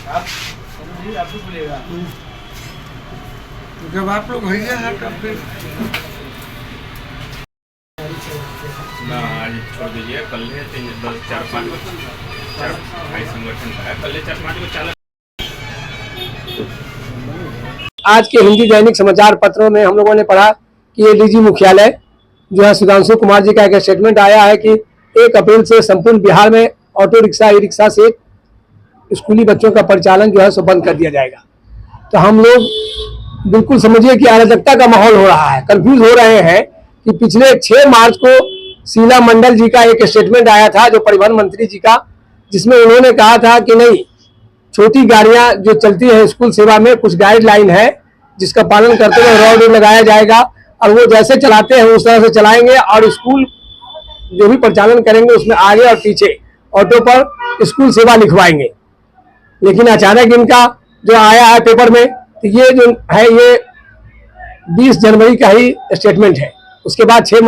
आप भी बोलेगा। जब आप लोग भैया हैं तब फिर ना आज छोड़ दीजिए, कल है 4-5 भाई संगठन का है, कल 4-5 को चालक। आज के हिंदी दैनिक समाचार पत्रों में हम लोगों ने पढ़ा कि एडीजी मुख्यालय जो है सुधांशु कुमार जी का एक स्टेटमेंट आया है कि 1 अप्रैल से संपूर्ण बिहार में ऑटो रिक्शा ई रिक्शा से स्कूली बच्चों का परिचालन जो है सो बंद कर दिया जाएगा। तो हम लोग बिल्कुल समझिए कि अराजकता का माहौल हो रहा है, कंफ्यूज हो रहे हैं कि पिछले 6 मार्च को शीला मंडल जी का एक स्टेटमेंट आया था जो परिवहन मंत्री जी का, जिसमें उन्होंने कहा था कि नहीं, छोटी गाड़ियां जो चलती है स्कूल सेवा में कुछ गाइडलाइन है जिसका पालन करते हुए रोड लगाया जाएगा और वो जैसे चलाते हैं उस तरह से चलाएंगे और स्कूल जो भी परिचालन करेंगे उसमें आगे और पीछे ऑटो पर स्कूल सेवा लिखवाएंगे। लेकिन अचानक इनका जो आया है पेपर में, तो ये जो है ये 20 जनवरी का ही स्टेटमेंट है, उसके बाद 6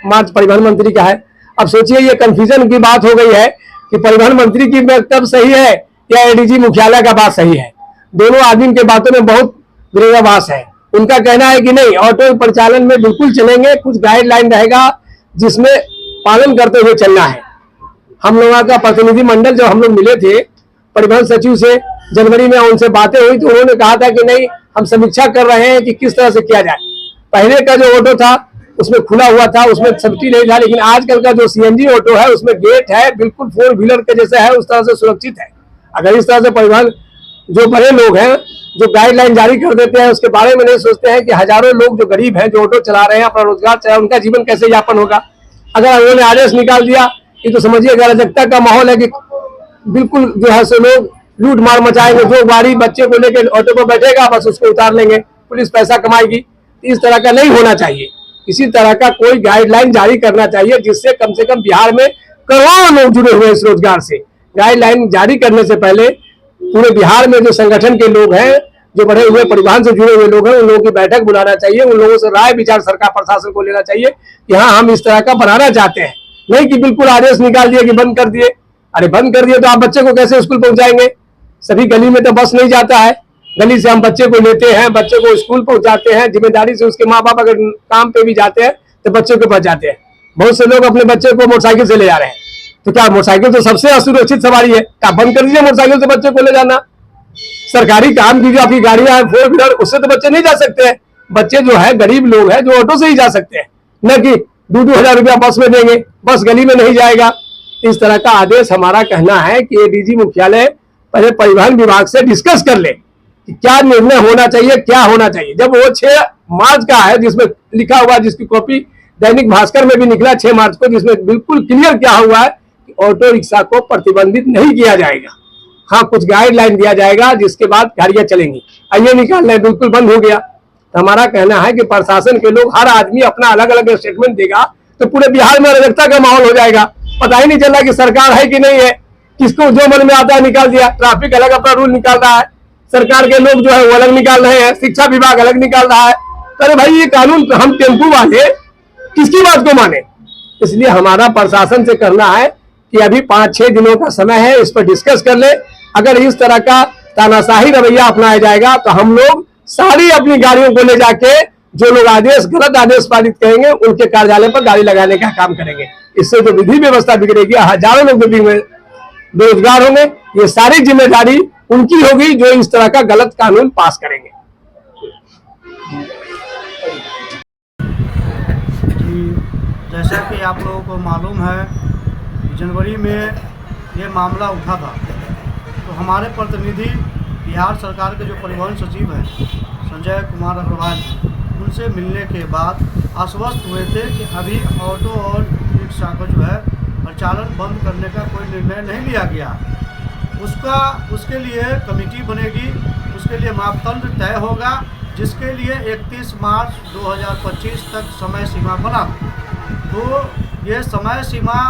मार्च परिवहन मंत्री का है। अब सोचिए ये कंफ्यूजन की बात हो गई है कि परिवहन मंत्री की वक्तव्य सही है या एडीजी मुख्यालय का बात सही है। दोनों आदमी के बातों में बहुत विरोधाभास है। उनका कहना है कि नहीं, ऑटो परिचालन में बिल्कुल चलेंगे, कुछ गाइडलाइन रहेगा जिसमें पालन करते हुए चलना है। हम लोगों का प्रतिनिधि मंडल जो हम लोग मिले थे परिवहन सचिव से जनवरी में, उनसे बातें हुई तो उन्होंने कहा था कि नहीं, हम समीक्षा कर रहे हैं कि किस तरह से किया जाए। पहले का जो ऑटो था उसमें खुला हुआ था, उसमें सेफ्टी नहीं था, लेकिन आजकल का जो सीएनजी ऑटो है उसमें गेट है, बिल्कुल 4 व्हीलर के जैसे है, उस तरह से सुरक्षित है। अगर इस तरह से परिवहन जो बड़े लोग हैं जो गाइडलाइन जारी कर देते हैं उसके बारे में नहीं सोचते हैं कि हजारों लोग जो गरीब हैं जो ऑटो चला रहे हैं, अपना रोजगार चला, उनका जीवन कैसे यापन होगा। अगर उन्होंने आदेश निकाल दिया कि तो समझिए अराजकता का माहौल है कि बिल्कुल जो है सो लोग लूट मार मचाएंगे। जो गाड़ी बच्चे को लेकर ऑटो पर बैठेगा बस उसको उतार लेंगे, पुलिस पैसा कमाएगी। इस तरह का नहीं होना चाहिए। इसी तरह का कोई गाइडलाइन जारी करना चाहिए जिससे कम से कम बिहार में करोड़ों लोग जुड़े हुए इस रोजगार से। गाइडलाइन जारी करने से पहले पूरे बिहार में जो संगठन के लोग हैं, जो बढ़े हुए परिवहन से जुड़े हुए लोग हैं, उन लोगों की बैठक बुलाना चाहिए। उन लोगों से राय विचार सरकार प्रशासन को लेना चाहिए कि हाँ, हम इस तरह का बनाना चाहते हैं, नहीं कि बिल्कुल आदेश निकाल दिए कि बंद कर दिए। अरे बंद कर दिए तो आप बच्चे को कैसे स्कूल पहुंचाएंगे? सभी गली में तो बस नहीं जाता है, गली से हम बच्चे को लेते हैं, बच्चे को स्कूल पहुंचाते हैं, जिम्मेदारी से उसके माँ बाप अगर काम पे भी जाते हैं तो बच्चे को पहुंचाते हैं। बहुत से लोग अपने बच्चे को मोटरसाइकिल से ले जा रहे हैं, तो क्या मोटरसाइकिल तो सबसे असुरक्षित सवारी है? क्या बंद कर दीजिए मोटरसाइकिल से बच्चे को ले जाना? सरकारी काम की जो आपकी गाड़ियां हैं 4 व्हीलर, उससे तो बच्चे नहीं जा सकते हैं। बच्चे जो है गरीब लोग हैं जो ऑटो से ही जा सकते हैं, न कि 2-2 हजार रुपया बस में देंगे, बस गली में नहीं जाएगा। इस तरह का आदेश हमारा कहना है कि एडीजी मुख्यालय पहले परिवहन विभाग से डिस्कस कर ले कि क्या निर्णय होना चाहिए, क्या होना चाहिए। जब वो 6 मार्च का है जिसमें लिखा हुआ, जिसकी कॉपी दैनिक भास्कर में भी निकला 6 मार्च को, जिसमें बिल्कुल क्लियर क्या हुआ है कि ऑटो रिक्शा को प्रतिबंधित नहीं किया जाएगा। हाँ, कुछ गाइडलाइन दिया जाएगा जिसके बाद गाड़ियां चलेंगी। ये निकालना बिल्कुल बंद हो गया। तो हमारा कहना है कि प्रशासन के लोग, हर आदमी अपना अलग अलग स्टेटमेंट देगा तो पूरे बिहार में अराजकता का माहौल हो जाएगा। पता ही नहीं चल रहा कि सरकार है कि नहीं है, किसको जो मन में आता है निकाल दिया। ट्रैफिक अलग अपना रूल निकाल रहा है, सरकार के लोग जो है वो अलग निकाल रहे हैं, शिक्षा विभाग अलग निकाल रहा है। अरे भाई, ये कानून हम टेम्पू वाले किसकी बात को माने? इसलिए हमारा प्रशासन से करना है कि अभी 5-6 दिनों का समय है, इस पर डिस्कस कर ले। अगर इस तरह का तानाशाही रवैया अपनाया जाएगा तो हम लोग सारी अपनी गाड़ियों को ले जाके जो लोग आदेश, गलत आदेश पारित करेंगे, उनके कार्यालय पर गाड़ी लगाने का काम करेंगे। इससे जो विधि व्यवस्था बिगड़ेगी, हजारों लोग बेरोजगार होंगे। ये सारी जिम्मेदारी उनकी होगी जो इस तरह का गलत कानून पास करेंगे। जैसा कि आप लोगों को मालूम है, जनवरी में ये मामला उठा था, तो हमारे प्रतिनिधि बिहार सरकार के जो परिवहन सचिव हैं संजय कुमार अग्रवाल, उनसे मिलने के बाद आश्वस्त हुए थे कि अभी ऑटो और रिक्शा का जो है परिचालन बंद करने का कोई निर्णय नहीं लिया गया। उसके लिए कमेटी बनेगी, उसके लिए मापदंड तय होगा, जिसके लिए 31 मार्च 2025 तक समय सीमा बना। तो ये समय सीमा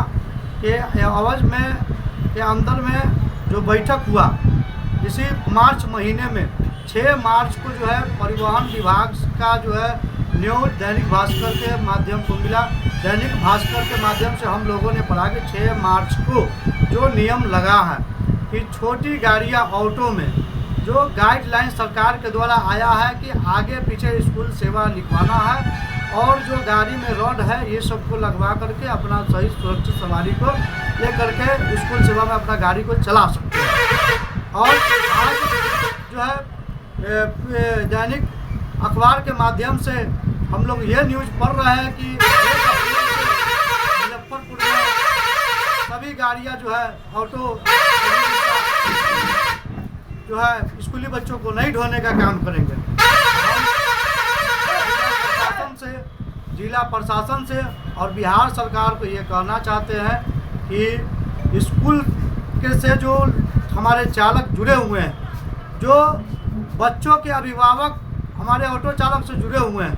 के अवधि में के अंदर में जो बैठक हुआ, इसी मार्च महीने में 6 मार्च को जो है परिवहन विभाग का जो है न्यूज दैनिक भास्कर के माध्यम को मिला। दैनिक भास्कर के माध्यम से हम लोगों ने पढ़ा कि 6 मार्च को जो नियम लगा है कि छोटी गाड़ियाँ ऑटो में जो गाइडलाइन सरकार के द्वारा आया है कि आगे पीछे स्कूल सेवा लिखवाना है और जो गाड़ी में रॉड है ये सबको लगवा करके अपना सही सुरक्षित सवारी को ले करके स्कूल सेवा में अपना गाड़ी को चला सकते हैं। और आज जो है दैनिक अखबार के माध्यम से हम लोग ये न्यूज़ पढ़ रहे हैं कि मुजफ्फरपुर में सभी गाड़ियाँ जो है ऑटो जो है स्कूली बच्चों को नहीं ढोने का काम करेंगे। जिला प्रशासन से और बिहार सरकार को ये कहना चाहते हैं कि स्कूल के से जो हमारे चालक जुड़े हुए हैं, जो बच्चों के अभिभावक हमारे ऑटो चालक से जुड़े हुए हैं,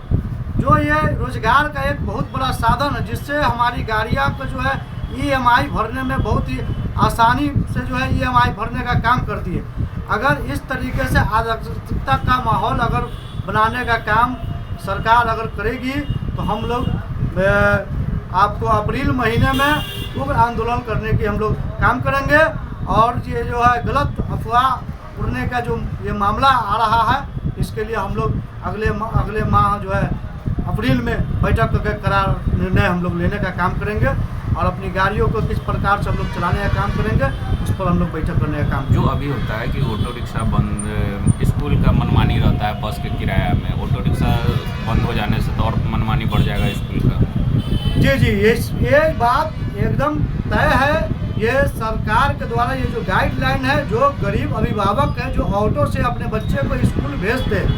जो ये रोजगार का एक बहुत बड़ा साधन है जिससे हमारी गाड़ियाँ को जो है EMI भरने में बहुत ही आसानी से जो है EMI भरने का काम करती है। अगर इस तरीके से अराजकता का माहौल अगर बनाने का काम सरकार अगर करेगी तो हम लोग आपको अप्रैल महीने में उग्र आंदोलन करने की हम लोग काम करेंगे। और ये जो है गलत अफवाह उड़ने का जो ये मामला आ रहा है, इसके लिए हम लोग अगले माह जो है अप्रैल में बैठक करके करार निर्णय हम लोग लेने का काम करेंगे और अपनी गाड़ियों को किस प्रकार से हम लोग चलाने का काम करेंगे उस पर हम लोग बैठक करने का काम। जो अभी होता है कि ऑटो रिक्शा बंद, स्कूल का मनमानी रहता है बस के किराया में, ऑटो रिक्शा बंद हो जाने से तो और मनमानी बढ़ जाएगा स्कूल का। जी ये बात एकदम तय है। ये सरकार के द्वारा ये जो गाइडलाइन है, जो गरीब अभिभावक हैं जो ऑटो से अपने बच्चे को स्कूल भेजते हैं,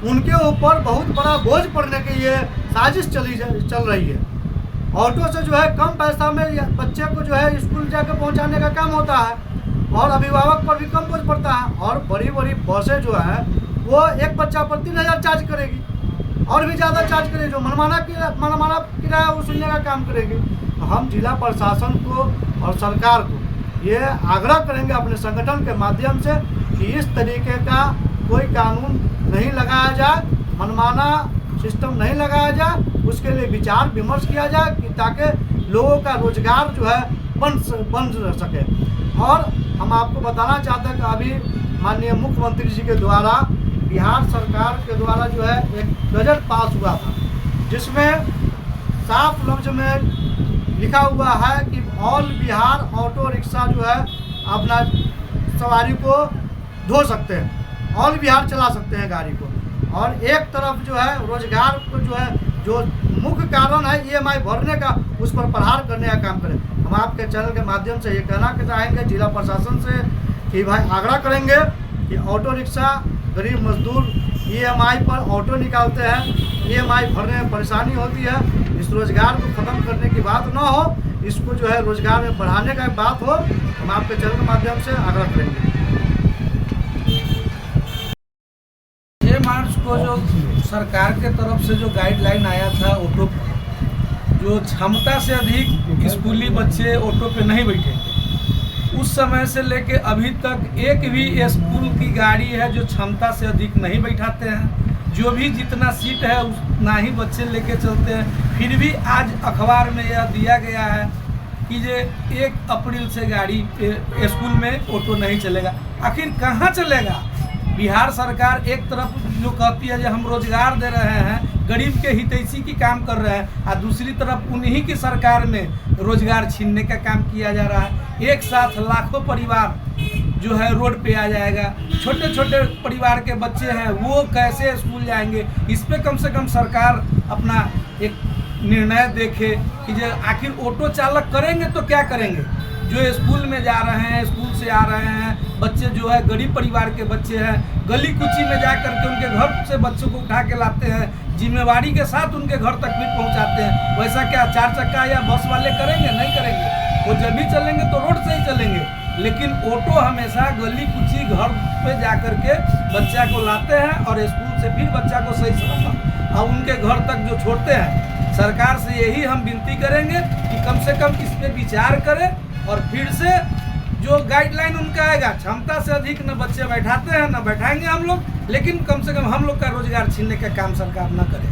उनके ऊपर बहुत बड़ा बोझ पड़ने की ये साजिश चल रही है। ऑटो से जो है कम पैसा में बच्चे को जो है स्कूल जाकर पहुंचाने का काम होता है और अभिभावक पर भी कम बोझ पड़ता है। और बड़ी बड़ी बसें जो है वो एक बच्चा पर 3000 चार्ज करेगी और भी ज़्यादा चार्ज करेगी, जो मनमाना किराया वसूलने का काम करेगी। तो हम जिला प्रशासन को और सरकार को ये आग्रह करेंगे अपने संगठन के माध्यम से कि इस तरीके का कोई कानून नहीं लगाया जाए, मनमाना सिस्टम नहीं लगाया जाए, उसके लिए विचार विमर्श किया जाए कि ताकि लोगों का रोजगार जो है बन सके। और हम आपको बताना चाहते हैं कि अभी माननीय मुख्यमंत्री जी के द्वारा बिहार सरकार के द्वारा जो है एक बजट पास हुआ था जिसमें साफ लफ्ज में लिखा हुआ है कि ऑल बिहार ऑटो रिक्शा जो है अपना सवारी को धो सकते हैं, ऑल बिहार चला सकते हैं गाड़ी को। और एक तरफ जो है रोजगार को जो है जो मुख्य कारण है EMI भरने का, उस पर प्रहार करने का काम करें। हम आपके चैनल के माध्यम से ये कहना चाहेंगे जिला प्रशासन से कि भाई आग्रह करेंगे कि ऑटो रिक्शा गरीब मजदूर EMI पर ऑटो निकालते हैं, EMI भरने में परेशानी होती है, इस रोजगार को ख़त्म करने की बात ना हो, इसको जो है रोजगार में बढ़ाने का बात हो। हम आपके चैनल के माध्यम से आग्रह करेंगे। 6 मार्च को जो सरकार के तरफ से जो गाइडलाइन आया था ऑटो पर, जो क्षमता से अधिक स्कूली बच्चे ऑटो पे नहीं बैठेंगे, उस समय से लेके अभी तक एक भी स्कूल की गाड़ी है जो क्षमता से अधिक नहीं बैठाते हैं। जो भी जितना सीट है उतना ही बच्चे लेके चलते हैं। फिर भी आज अखबार में यह दिया गया है कि ये 1 अप्रैल से गाड़ी स्कूल में ऑटो नहीं चलेगा। आखिर कहाँ चलेगा? बिहार सरकार एक तरफ जो कहती है जो हम रोजगार दे रहे हैं, गरीब के हितैषी की काम कर रहे हैं, और दूसरी तरफ उन्हीं की सरकार में रोजगार छीनने का काम किया जा रहा है। एक साथ लाखों परिवार जो है रोड पे आ जाएगा। छोटे छोटे परिवार के बच्चे हैं, वो कैसे स्कूल जाएंगे? इस पे कम से कम सरकार अपना एक निर्णय देखे कि जो आखिर ऑटो चालक करेंगे तो क्या करेंगे। जो स्कूल में जा रहे हैं, स्कूल से आ रहे हैं बच्चे, जो है गरीब परिवार के बच्चे हैं, गली कुची में जा करके उनके घर से बच्चों को उठा के लाते हैं, जिम्मेवारी के साथ उनके घर तक भी पहुंचाते हैं। वैसा क्या 4 चक्का या बस वाले करेंगे? नहीं करेंगे। वो जब भी चलेंगे तो रोड से ही चलेंगे, लेकिन ऑटो हमेशा गली कुची घर पे जा करके बच्चा को लाते हैं और स्कूल से फिर बच्चा को सही सलामत और उनके घर तक जो छोड़ते हैं। सरकार से यही हम विनती करेंगे कि कम से कम इस पर विचार करें और फिर से जो गाइडलाइन उनका आएगा, क्षमता से अधिक न बच्चे बैठाते हैं न बैठाएंगे हम लोग, लेकिन कम से कम हम लोग का रोजगार छीनने का काम सरकार न करे।